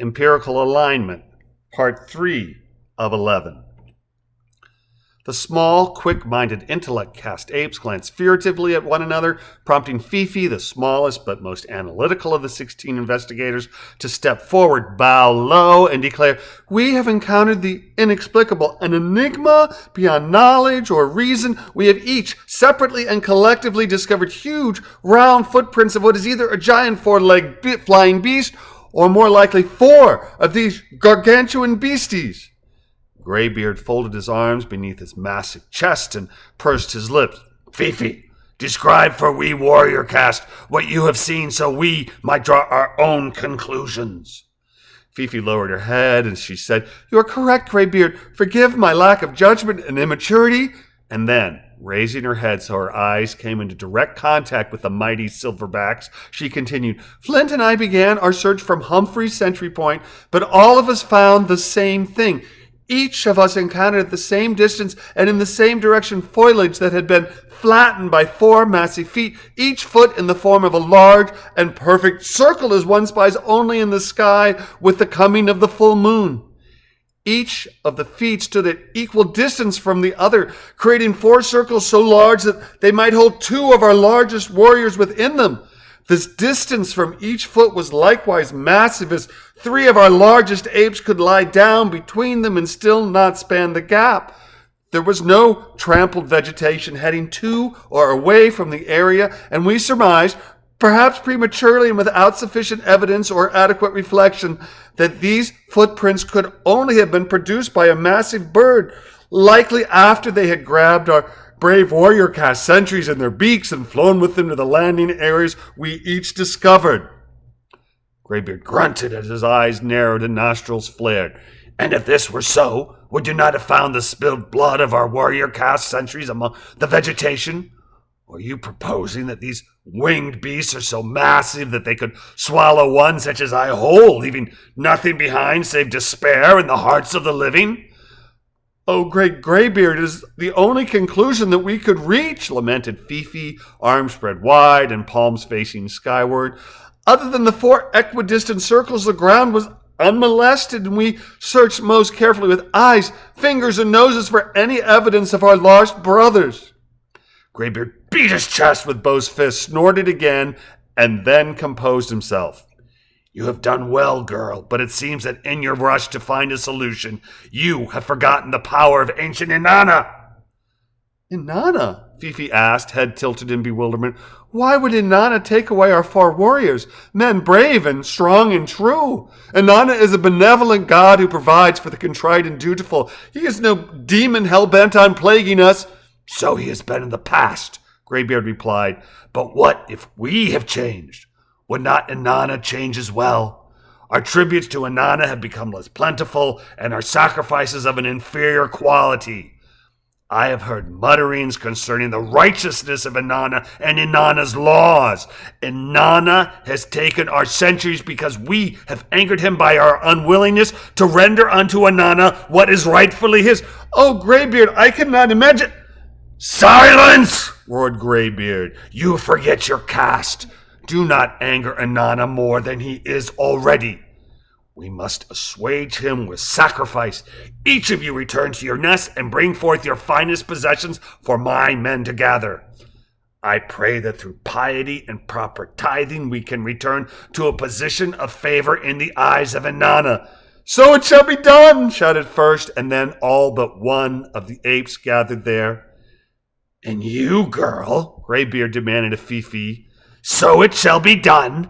Empirical Alignment, Part 3 of 11. The small, quick-minded intellect-cast apes glanced furtively at one another, prompting Fifi, the smallest but most analytical of the 16 investigators, to step forward, bow low, and declare, "We have encountered the inexplicable, an enigma beyond knowledge or reason. We have each, separately and collectively, discovered huge, round footprints of what is either a giant four-legged flying beast or more likely 4 of these gargantuan beasties." Graybeard folded his arms beneath his massive chest and pursed his lips. "Fifi, describe for we warrior caste what you have seen so we might draw our own conclusions." Fifi lowered her head and she said, "You are correct, Graybeard. Forgive my lack of judgment and immaturity." And then, raising her head so her eyes came into direct contact with the mighty silverbacks, she continued, "Flint and I began our search from Humphrey's Sentry Point, but all of us found the same thing. Each of us encountered at the same distance and in the same direction foliage that had been flattened by 4 massive feet, each foot in the form of a large and perfect circle as one spies only in the sky with the coming of the full moon. Each of the feet stood at equal distance from the other, creating 4 circles so large that they might hold 2 of our largest warriors within them. This distance from each foot was likewise massive, as 3 of our largest apes could lie down between them and still not span the gap. There was no trampled vegetation heading to or away from the area, and we surmised, perhaps prematurely and without sufficient evidence or adequate reflection, that these footprints could only have been produced by a massive bird, likely after they had grabbed our brave warrior caste sentries in their beaks and flown with them to the landing areas we each discovered." Graybeard grunted as his eyes narrowed and nostrils flared. "And if this were so, would you not have found the spilled blood of our warrior caste sentries among the vegetation? Or are you proposing that these winged beasts are so massive that they could swallow one such as I whole, leaving nothing behind save despair in the hearts of the living?" "Oh, great Graybeard, it is the only conclusion that we could reach," lamented Fifi, arms spread wide and palms facing skyward. "Other than the 4 equidistant circles, the ground was unmolested, and we searched most carefully with eyes, fingers, and noses for any evidence of our lost brothers." Graybeard beat his chest with both fists, snorted again, and then composed himself. "You have done well, girl, but it seems that in your rush to find a solution, you have forgotten the power of ancient Inanna." "Inanna?" Fifi asked, head tilted in bewilderment. "Why would Inanna take away our 4 warriors, men brave and strong and true? Inanna is a benevolent god who provides for the contrite and dutiful. He is no demon hell-bent on plaguing us." "So he has been in the past," Graybeard replied. "But what if we have changed? Would not Inanna change as well? Our tributes to Inanna have become less plentiful, and our sacrifices of an inferior quality. I have heard mutterings concerning the righteousness of Inanna and Inanna's laws. Inanna has taken our centuries because we have angered him by our unwillingness to render unto Inanna what is rightfully his." "Oh, Graybeard, I cannot imagine—" "Silence!" roared Graybeard. "You forget your caste. Do not anger Inanna more than he is already. We must assuage him with sacrifice. Each of you return to your nest and bring forth your finest possessions for my men to gather. I pray that through piety and proper tithing we can return to a position of favor in the eyes of Inanna." "So it shall be done!" shouted first and then all but one of the apes gathered there. "And you, girl," Graybeard demanded of Fifi, "so it shall be done?"